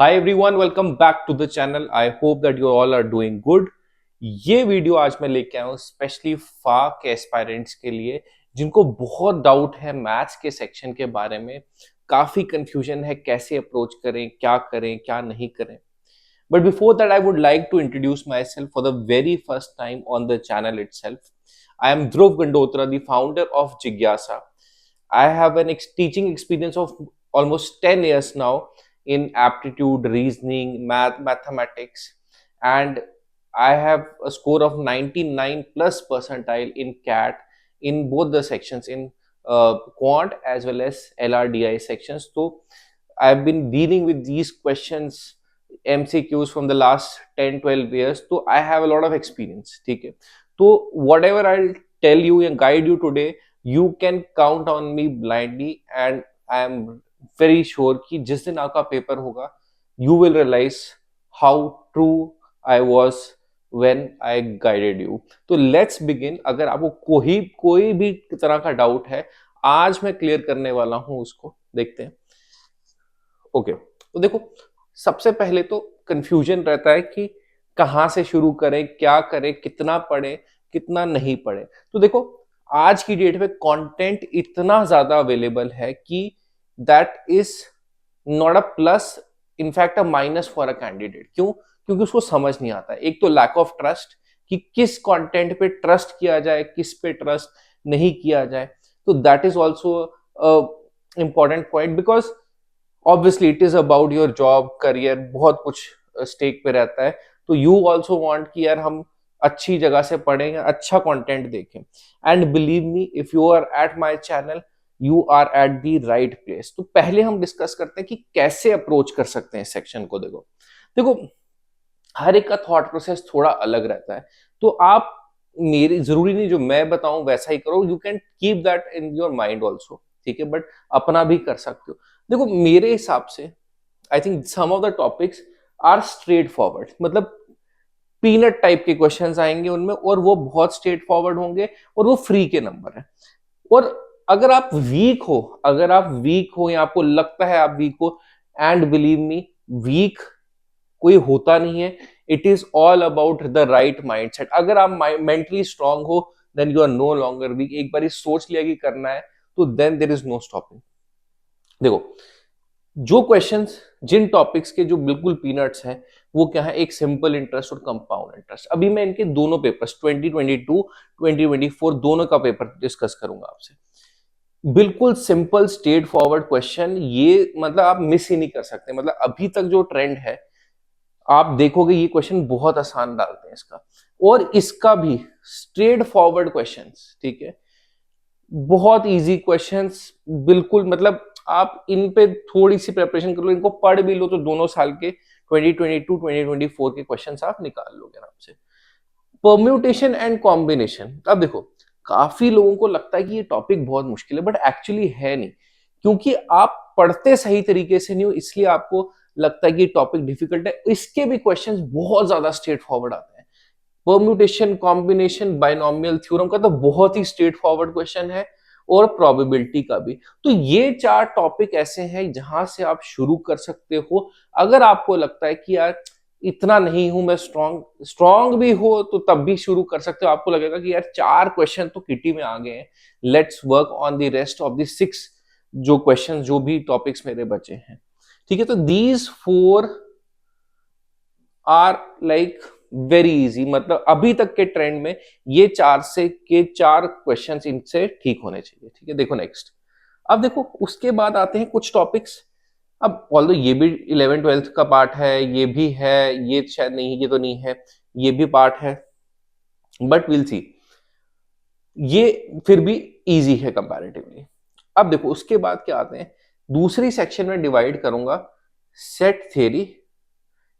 Hi everyone, welcome back to the channel. I hope that you all are doing good. ये video आज मैं लेके आया हूँ स्पेशली फा के एस्पायरेंट्स के लिए जिनको बहुत डाउट है मैथ्स के सेक्शन के बारे में। काफी कंफ्यूजन है, कैसे अप्रोच करें क्या नहीं करें। But before that I would like to introduce myself for the very first time on the channel itself. I am Dhruv Gandotra, the founder of जिज्ञासा। I have an teaching experience of almost 10 years now in aptitude, reasoning, mathematics, and I have a score of 99 plus percentile in CAT in both the sections in quant as well as LRDI sections. So I've been dealing with these questions MCQs from the last 10-12 years. So I have a lot of experience. ठीक है, तो whatever I'll tell you and guide you today, you can count on me blindly, and I am very sure कि जिस दिन आपका paper होगा you will realize how true I was when I guided you. तो let's begin। अगर आपको कोई भी तरह का डाउट है आज मैं क्लियर करने वाला हूं, उसको देखते हैं। ओके, तो देखो, सबसे पहले तो कंफ्यूजन रहता है कि कहाँ से शुरू करें, क्या करें, कितना पढ़ें, कितना नहीं पढ़ें। तो देखो, आज की डेट में कंटेंट इतना ज्यादा अवेलेबल है कि that is not a plus, in fact a minus for a candidate. क्यों? क्योंकि उसको समझ नहीं आता। एक तो लैक ऑफ ट्रस्ट कि किस कंटेंट पे ट्रस्ट किया जाए, किस पे ट्रस्ट नहीं किया जाए। तो that is also important point, because obviously it is about your job, career, बहुत कुछ स्टेक पे रहता है। तो यू ऑल्सो वांट कि यार हम अच्छी जगह से पढ़ें, अच्छा कंटेंट देखें। And believe me, if you are at my channel you are at the right place. तो पहले हम डिस्कस करते हैं कि कैसे अप्रोच कर सकते हैं सेक्शन को। देखो देखो, हर एक का थॉट प्रोसेस थोड़ा अलग रहता है। तो आप, मेरी जरूरी नहीं जो मैं बताऊं वैसा ही करो, you can keep that in your mind also, ठीक है, बट अपना भी कर सकते हो। देखो, मेरे हिसाब से I think some of the topics are straightforward, मतलब पीनट टाइप के क्वेश्चंस आएंगे उनमें, और वो बहुत स्ट्रेट फॉरवर्ड होंगे, और वो फ्री के नंबर है। और अगर आप वीक हो या आपको लगता है आप वीक हो, एंड बिलीव मी, वीक कोई होता नहीं है। It is all about the right mindset. अगर आप मेंटली स्ट्रांग हो then you are no longer weak. एक बार सोच लिया कि करना है तो then there is no stopping. देखो, जो क्वेश्चंस, जिन टॉपिक्स के जो बिल्कुल पीनट्स हैं, वो क्या है, एक सिंपल इंटरेस्ट और कंपाउंड इंटरेस्ट। अभी मैं इनके दोनों पेपर्स 2022 2024 दोनों का पेपर डिस्कस करूंगा आपसे। बिल्कुल सिंपल स्ट्रेट फॉरवर्ड क्वेश्चन, ये मतलब आप मिस ही नहीं कर सकते। मतलब अभी तक जो ट्रेंड है, आप देखोगे ये क्वेश्चन बहुत आसान डालते हैं इसका, और इसका भी स्ट्रेट फॉरवर्ड क्वेश्चंस, ठीक है, बहुत इजी क्वेश्चंस। बिल्कुल, मतलब आप इन पे थोड़ी सी प्रिपरेशन कर लो, इनको पढ़ भी लो, तो दोनों साल के 2022 2024 के क्वेश्चंस आप निकाल लोगे आराम से। Permutation and combination. अब देखो, काफी लोगों को लगता है कि ये टॉपिक बहुत मुश्किल है, बट एक्चुअली है नहीं, क्योंकि आप पढ़ते सही तरीके से नहीं हो, इसलिए आपको लगता है कि टॉपिक डिफिकल्ट है। इसके भी क्वेश्चंस बहुत ज्यादा स्ट्रेट फॉरवर्ड आते हैं। परम्यूटेशन, कॉम्बिनेशन, बाइनोमियल थ्योरम का तो बहुत ही स्ट्रेट फॉरवर्ड क्वेश्चन है, और प्रोबेबिलिटी का भी। तो ये चार टॉपिक ऐसे हैं जहां से आप शुरू कर सकते हो। अगर आपको लगता है कि यार इतना नहीं हूं मैं स्ट्रॉन्ग भी हो, तो तब भी शुरू कर सकते हो। आपको लगेगा कि यार चार क्वेश्चन तो किटी में आ गए हैं, let's work on the rest of the six जो क्वेश्चन, जो भी टॉपिक्स मेरे बचे हैं, ठीक है। तो these four are like very easy, मतलब अभी तक के ट्रेंड में ये चार क्वेश्चन इनसे ठीक होने चाहिए, ठीक है। देखो नेक्स्ट, अब देखो उसके बाद आते हैं कुछ टॉपिक्स। अब ऑल्दो ये भी 11th-12th का पार्ट है, ये भी है, ये शायद नहीं, ये तो नहीं है, ये भी पार्ट है, बट विल सी, ये फिर भी इजी है कंपैरेटिवली। अब देखो उसके बाद क्या आते हैं, दूसरी सेक्शन में डिवाइड करूंगा सेट थ्योरी,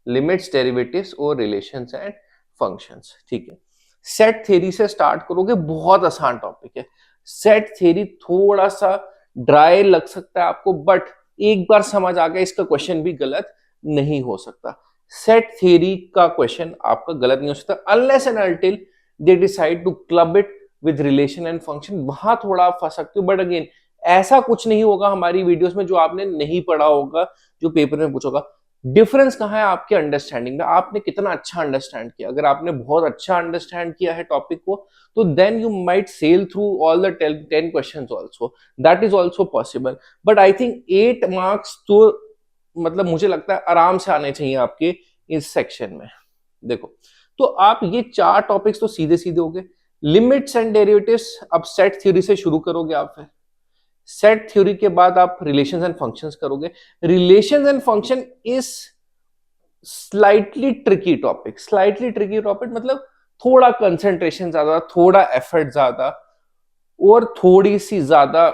लिमिट्स, डेरिवेटिव्स और रिलेशंस एंड फंक्शंस, ठीक है। सेट थ्योरी से स्टार्ट करोगे, बहुत आसान टॉपिक है। सेट थ्योरी थोड़ा सा ड्राई लग सकता है आपको, बट एक बार समझ आ गया इसका क्वेश्चन भी गलत नहीं हो सकता। सेट थ्योरी का क्वेश्चन आपका गलत नहीं हो सकता unless and until they decide to club it with relation and function. वहां थोड़ा आप फंस सकते हो, बट अगेन ऐसा कुछ नहीं होगा हमारी वीडियोस में जो आपने नहीं पढ़ा होगा, जो पेपर में पूछोगा। डिफरेंस कहाँ है आपके अंडरस्टैंडिंग में, आपने कितना अच्छा अंडरस्टैंड किया। अगर आपने बहुत अच्छा अंडरस्टैंड किया है टॉपिक को, तो then you might sail through all the 10 questions also, that is also possible. But I think 8 marks तो मतलब मुझे लगता है आराम से आने चाहिए आपके इस सेक्शन में। देखो, तो आप ये 4 टॉपिक्स तो सीधे सीधे हो गए। लिमिट्स एंड डेरिवेटिव्स, अब सेट थ्योरी से शुरू करोगे आप। फिर सेट थ्योरी के बाद आप रिलेशंस एंड फंक्शंस करोगे। Relations and function is slightly tricky topic, मतलब थोड़ा कंसंट्रेशन ज्यादा, थोड़ा एफर्ट ज्यादा, और थोड़ी सी ज्यादा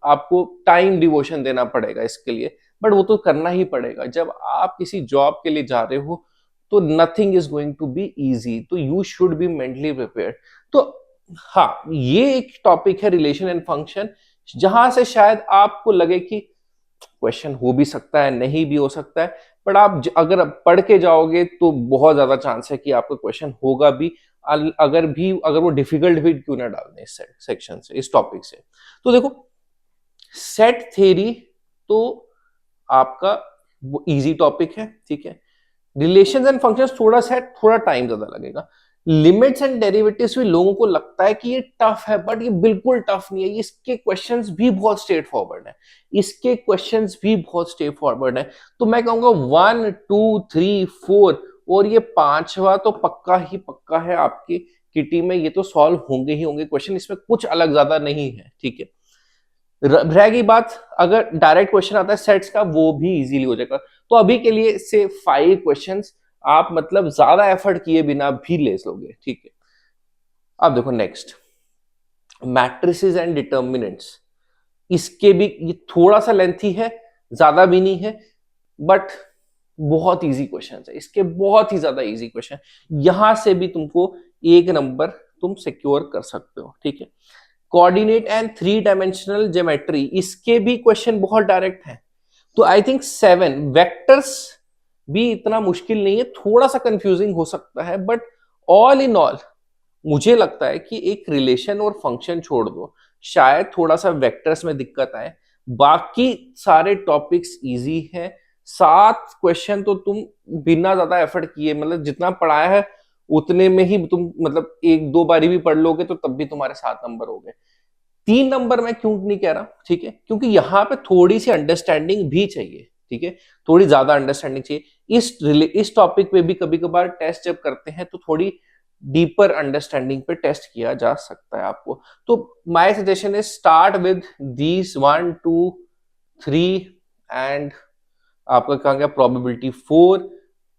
आपको टाइम डिवोशन देना पड़ेगा इसके लिए। बट वो तो करना ही पड़ेगा, जब आप किसी जॉब के लिए जा रहे हो तो nothing is going to be easy, तो you should be mentally prepared. तो हाँ, ये एक टॉपिक है रिलेशन एंड फंक्शन, जहां से शायद आपको लगे कि क्वेश्चन हो भी सकता है, नहीं भी हो सकता है, बट आप अगर पढ़ के जाओगे तो बहुत ज्यादा चांस है कि आपका क्वेश्चन होगा भी, अगर वो डिफिकल्ट भी क्यों ना डाल दें इस सेक्शन से, इस टॉपिक से। तो देखो, सेट थ्योरी तो आपका वो इजी टॉपिक है, ठीक है। रिलेशंस एंड फंक्शंस थोड़ा टाइम ज्यादा लगेगा। लिमिट्स एंड डेरिवेटिव्स भी लोगों को लगता है कि ये टफ है, बट ये बिल्कुल टफ नहीं है। इसके क्वेश्चंस भी बहुत स्ट्रेट फॉरवर्ड है। तो मैं कहूंगा 1 2 3 4 और ये पांचवा तो पक्का ही पक्का है आपकी किटी में, ये तो सॉल्व होंगे ही होंगे क्वेश्चन, इसमें कुछ अलग ज्यादा नहीं है, ठीक है। रहेगी बात, अगर डायरेक्ट क्वेश्चन आता है सेट्स का, वो भी इजीली हो जाएगा। तो अभी के लिए से 5 क्वेश्चंस आप मतलब ज्यादा एफर्ट किए बिना भी ले लोगे, ठीक है। अब देखो नेक्स्ट, मैट्रिसेस एंड डिटर्मिनेंट्स। इसके भी ये थोड़ा सा लेंथी है, ज्यादा भी नहीं है, बट बहुत इजी क्वेश्चन है इसके, बहुत ही ज्यादा इजी क्वेश्चन। यहां से भी तुमको 1 नंबर तुम सिक्योर कर सकते हो, ठीक है। कोऑर्डिनेट एंड 3 डायमेंशनल ज्योमेट्री, इसके भी क्वेश्चन बहुत डायरेक्ट हैं। तो आई थिंक 7 वेक्टर्स भी इतना मुश्किल नहीं है, थोड़ा सा कंफ्यूजिंग हो सकता है, बट ऑल इन ऑल मुझे लगता है कि एक रिलेशन और फंक्शन छोड़ दो, शायद थोड़ा सा वेक्टर्स में दिक्कत आए, बाकी सारे टॉपिक्स इजी हैं। 7 क्वेश्चन तो तुम बिना ज्यादा एफर्ट किए, मतलब जितना पढ़ाया है उतने में ही तुम मतलब 1 2 बारी भी पढ़ लोगे तो तब भी तुम्हारे 7 नंबर हो गए। 3 नंबर मैं क्यों नहीं कह रहा, ठीक है, क्योंकि यहाँ पे थोड़ी सी अंडरस्टैंडिंग भी चाहिए, ठीक है, थोड़ी ज्यादा अंडरस्टैंडिंग चाहिए। इस टॉपिक पे भी कभी कभार टेस्ट जब करते हैं तो थोड़ी डीपर अंडरस्टैंडिंग पे टेस्ट किया जा सकता है आपको। तो my suggestion is start with these 1 2 3 and आपका कहा गया probability 4,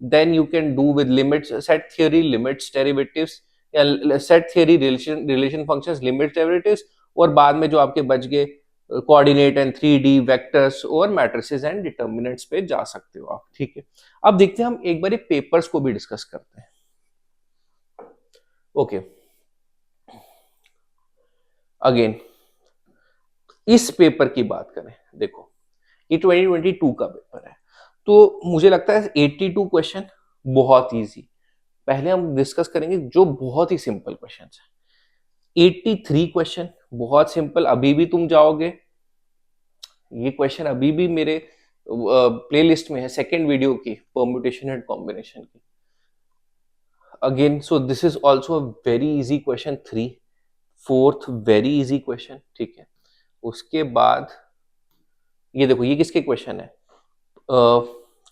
then you can do with limits, set theory, limits, derivatives, या set theory, relation functions, limits, derivatives, और बाद में जो आपके बच गए कोऑर्डिनेट एंड 3D वेक्टर्स और मैट्रिसेस एंड डिटर्मिनेंट्स पे जा सकते हो आप, ठीक है। अब देखते हैं, हम एक बार पेपर्स को भी डिस्कस करते हैं। ओके, अगेन इस पेपर की बात करें, देखो ये 2022 का पेपर है, तो मुझे लगता है 82 क्वेश्चन बहुत इजी। पहले हम डिस्कस करेंगे जो बहुत ही सिंपल क्वेश्चन है। 83 क्वेश्चन बहुत सिंपल, अभी भी तुम जाओगे, ये क्वेश्चन अभी भी मेरे प्लेलिस्ट में है, सेकेंड वीडियो की, परम्यूटेशन एंड कॉम्बिनेशन की। Again so this is also very easy question 3, fourth very easy question, ठीक है। उसके बाद ये देखो, ये किसके क्वेश्चन है,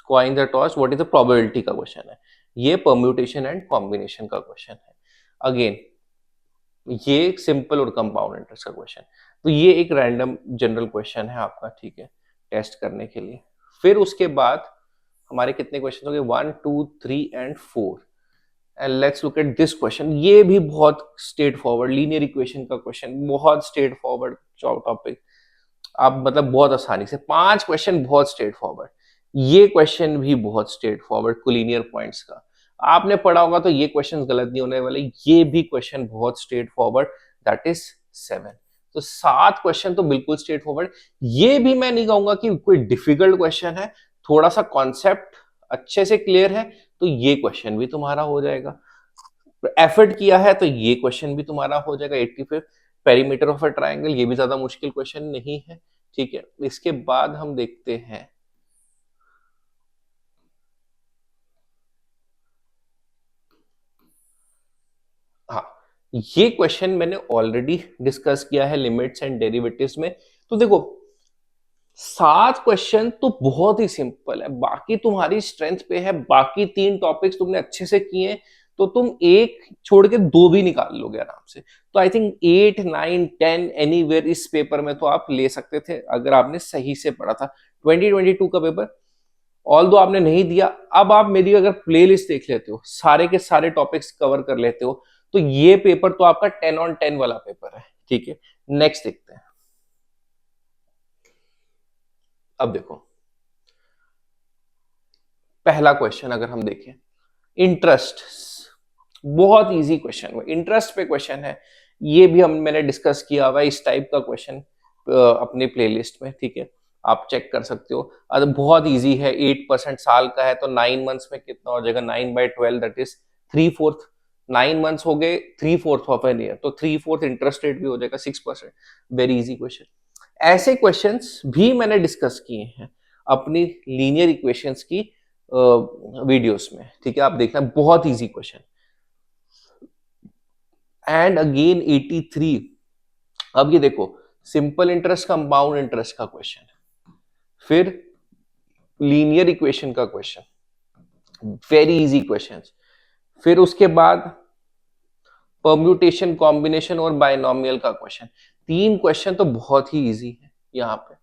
coin the toss what is the probability का क्वेश्चन है, ये परम्यूटेशन एंड कॉम्बिनेशन का क्वेश्चन है। अगेन ये सिंपल और कंपाउंड इंटरेस्ट का क्वेश्चन, तो ये एक रैंडम जनरल क्वेश्चन है आपका, ठीक है, टेस्ट करने के लिए। फिर उसके बाद हमारे कितने क्वेश्चन हो गए, 1 2 3 and 4, and let's look at this question. ये भी बहुत स्ट्रेट फॉरवर्ड लीनियर इक्वेशन का क्वेश्चन, बहुत स्ट्रेट फॉरवर्ड टॉपिक, आप मतलब बहुत आसानी से 5 क्वेश्चन बहुत स्ट्रेट फॉरवर्ड। ये क्वेश्चन भी बहुत स्ट्रेट फॉरवर्ड कोलिनियर पॉइंट्स का, आपने पढ़ा होगा तो ये क्वेश्चन गलत नहीं होने वाले। ये भी क्वेश्चन बहुत स्ट्रेट फॉरवर्ड, दैट इज 7। तो 7 क्वेश्चन तो बिल्कुल स्ट्रेट फॉरवर्ड। ये भी मैं नहीं कहूंगा कि कोई डिफिकल्ट क्वेश्चन है, थोड़ा सा कॉन्सेप्ट अच्छे से क्लियर है तो ये क्वेश्चन भी तुम्हारा हो जाएगा। एफर्ट किया है तो ये क्वेश्चन भी तुम्हारा हो जाएगा। 85 पेरीमीटर ऑफ अ ट्रायंगल, ये भी ज्यादा मुश्किल क्वेश्चन नहीं है, ठीक है। इसके बाद हम देखते हैं हाँ, ये क्वेश्चन मैंने ऑलरेडी डिस्कस किया है लिमिट्स एंड डेरिवेटिव्स में। तो देखो 7 क्वेश्चन तो बहुत ही सिंपल है, बाकी तुम्हारी स्ट्रेंथ पे है, बाकी 3 टॉपिक्स तुमने अच्छे से किए तो तुम एक छोड़ के 2 भी निकाल लोगे आराम से। तो आई थिंक 8 9 10 एनीवेयर इस पेपर में तो आप ले सकते थे अगर आपने सही से पढ़ा था। 2022 का पेपर ऑल दो आपने नहीं दिया, अब आप मेरी अगर प्लेलिस्ट देख लेते हो, सारे के सारे टॉपिक्स कवर कर लेते हो, तो ये पेपर तो आपका 10 on 10 वाला पेपर है। ठीक है, नेक्स्ट देखते हैं। अब देखो पहला क्वेश्चन अगर हम देखें, इंटरेस्ट, बहुत इजी क्वेश्चन है, इंटरेस्ट पे क्वेश्चन है। ये भी हम मैंने डिस्कस किया हुआ है इस टाइप का क्वेश्चन अपनी प्लेलिस्ट में। ठीक है, आप चेक कर सकते हो। अब बहुत इजी है, 8% साल का है तो 9 मंथ्स में कितना हो जाएगा, 9/12 दैट इज 3/4। 9 मंथ्स हो गए 3/4 ऑफ एन ईयर, तो 3/4 इंटरेस्ट रेट भी हो जाएगा 6%। Very easy question. ऐसे क्वेश्चंस भी मैंने डिस्कस किए हैं अपनी लीनियर इक्वेशंस की वीडियोस में। ठीक है, आप देखना, बहुत इजी क्वेश्चन। And again 83। अब ये देखो सिंपल इंटरेस्ट कंपाउंड इंटरेस्ट का क्वेश्चन, फिर लीनियर इक्वेशन का क्वेश्चन, वेरी इजी क्वेश्चन। फिर उसके बाद परम्यूटेशन कॉम्बिनेशन और बायनोमियल का क्वेश्चन। 3 क्वेश्चन तो बहुत ही इजी है यहां पे।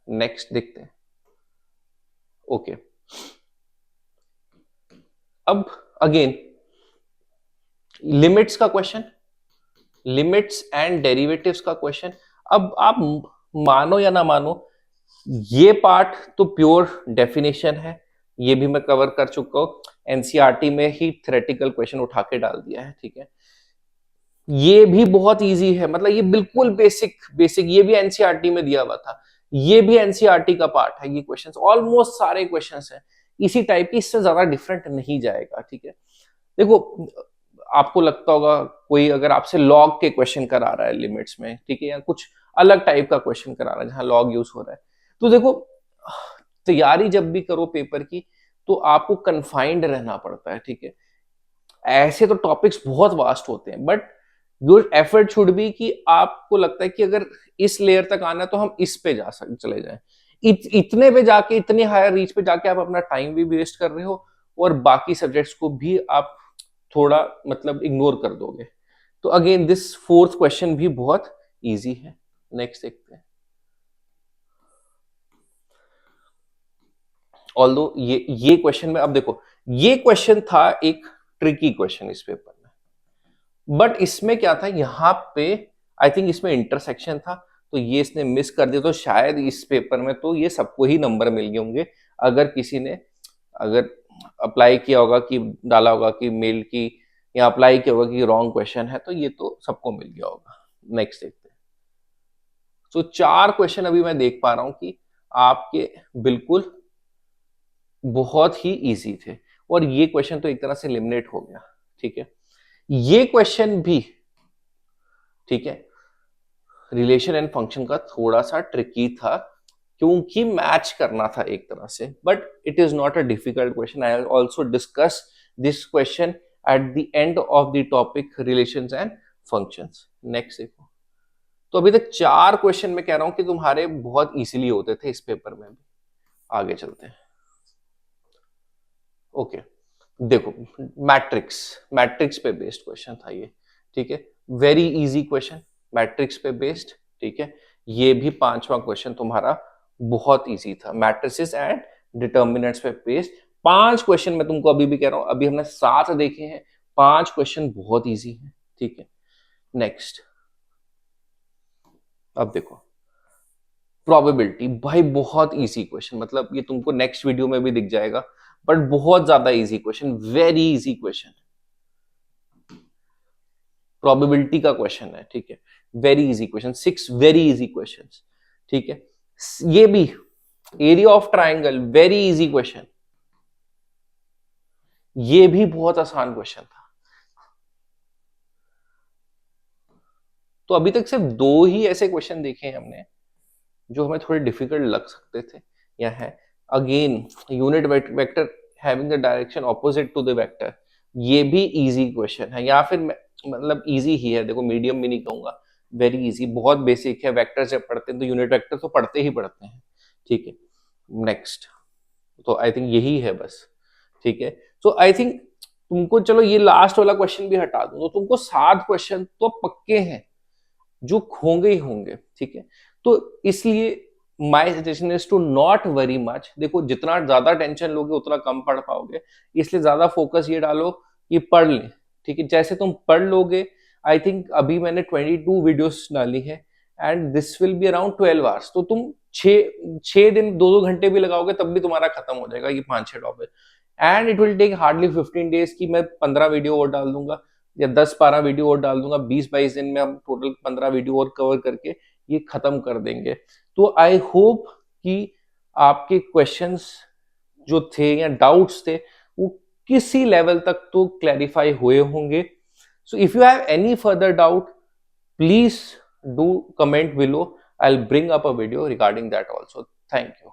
नेक्स्ट देखते हैं। ओके, अब अगेन लिमिट्स का क्वेश्चन, लिमिट्स एंड डेरिवेटिव्स का क्वेश्चन। अब आप मानो या ना मानो, ये पार्ट तो प्योर डेफिनेशन है, ये भी मैं कवर कर चुका हूं, एनसीईआरटी में ही थ्योरेटिकल क्वेश्चन उठा के डाल दिया है। ठीक है, ये भी बहुत इजी है, मतलब ये बिल्कुल बेसिक बेसिक, ये भी एनसीईआरटी में दिया हुआ था, ये भी एनसीईआरटी का पार्ट है। ये क्वेश्चंस ऑलमोस्ट सारे क्वेश्चंस हैं इसी टाइप की, इससे ज्यादा डिफरेंट नहीं जाएगा। ठीक है, देखो आपको लगता होगा कोई अगर आपसे लॉग के क्वेश्चन करा रहा है लिमिट्स में, ठीक है, या कुछ अलग टाइप का क्वेश्चन करा रहा है जहां लॉग यूज हो रहा है, तो देखो तैयारी जब भी करो पेपर की तो आपको कन्फाइंड रहना पड़ता है। ठीक है, ऐसे तो टॉपिक्स बहुत वास्ट होते हैं, but your effort should be कि आपको लगता है कि अगर इस लेयर तक आना है तो हम इस पे जा सकते चले जाएं। इतने पे जाके, इतने हायर रीच पे जाके आप अपना टाइम भी वेस्ट कर रहे हो और बाकी सब्जेक्ट्स को भी आप थोड़ा मतलब इग्नोर कर दोगे। तो अगेन दिस फोर्थ क्वेश्चन भी बहुत इजी है। नेक्स्ट देखते हैं। ऑल्दो ये क्वेश्चन में, अब देखो ये क्वेश्चन था एक ट्रिकी क्वेश्चन इस पेपर में, बट इसमें क्या था यहाँ पे, आई थिंक इसमें इंटरसेक्शन था तो ये इसने मिस कर दिया, तो शायद इस पेपर में तो ये सबको ही नंबर मिल गए होंगे। अगर किसी ने अगर अप्लाई किया होगा कि डाला होगा कि मेल की, या अप्लाई किया होगा कि रॉन्ग क्वेश्चन है, तो ये तो सबको मिल गया होगा। नेक्स्ट देखते हैं। तो 4 क्वेश्चन अभी मैं देख पा रहा हूं कि आपके बिल्कुल बहुत ही इजी थे, और ये क्वेश्चन तो एक तरह से एलिमिनेट हो गया। ठीक है, ये क्वेश्चन भी, ठीक है, रिलेशन एंड फंक्शन का थोड़ा सा ट्रिकी था क्योंकि मैच करना था एक तरह से, but it is not a difficult question. I also discuss this question at the end of the topic relations and functions. Next देखो, तो अभी तक 4 क्वेश्चन मैं कह रहा हूं कि तुम्हारे बहुत इजीली होते थे इस पेपर में भी। आगे चलते हैं। ओके, देखो मैट्रिक्स, मैट्रिक्स पे बेस्ड क्वेश्चन था ये। ठीक है, वेरी इजी क्वेश्चन, मैट्रिक्स पे बेस्ड। ठीक है, ये भी 5वां क्वेश्चन तुम्हारा बहुत इजी था, मैट्रिसेस एंड डिटर्मिनेंट्स पे बेस्ड। 5 क्वेश्चन मैं तुमको अभी भी कह रहा हूं, अभी हमने 7 देखे हैं, 5 क्वेश्चन बहुत इजी है। ठीक है, नेक्स्ट। अब देखो प्रोबेबिलिटी, भाई बहुत इजी क्वेश्चन, मतलब ये तुमको नेक्स्ट वीडियो में भी दिख जाएगा, बट बहुत ज्यादा easy question, very easy question, probability का क्वेश्चन है। ठीक है, very easy question, 6 very easy question. ठीक है, ये भी area of triangle, very easy question, ये भी बहुत आसान क्वेश्चन था। तो अभी तक सिर्फ 2 ही ऐसे क्वेश्चन देखे हैं हमने जो हमें थोड़े डिफिकल्ट लग सकते थे, या है again unit vector having the direction opposite to the vector, ये भी इजी क्वेश्चन है, या फिर मतलब इजी ही है, देखो मीडियम भी नहीं कहूंगा, वेरी इजी, बहुत बेसिक है। वेक्टर जब पढ़ते हैं तो यूनिट वेक्टर तो पढ़ते ही पढ़ते हैं, ठीक है। नेक्स्ट, तो आई थिंक यही है बस, ठीक है। तो आई थिंक तुमको, चलो ये लास्ट वाला क्वेश्चन भी हटा दूं, तो तुमको 7 क्वेश्चन तो पक्के हैं जो होंगे ही होंगे, ठीक है। तो इसलिए my suggestion is to not worry much. देखो जितना ज्यादा टेंशन लोगे उतना कम पढ़ पाओगे, इसलिए ज्यादा फोकस ये डालो कि पढ़ लें, ठीक है। जैसे तुम पढ़ लोगे, आई थिंक अभी मैंने 22 वीडियोस डाली है and this will be around 12 hours, तो तुम छः दिन 2-2 घंटे भी लगाओगे तब भी तुम्हारा खत्म हो जाएगा ये 5-6 topic. And it will take hardly 15 days की मैं 15 वीडियो और डाल दूंगा, या 10-12 वीडियो और डाल दूंगा, 20-22 दिन में हम टोटल 15 वीडियो और कवर करके ये खत्म कर देंगे। तो आई होप कि आपके क्वेश्चंस जो थे या डाउट्स थे वो किसी लेवल तक तो क्लैरिफाई हुए होंगे। So if you have any further doubt, please do comment below, I will bring up a video regarding that also. Thank you.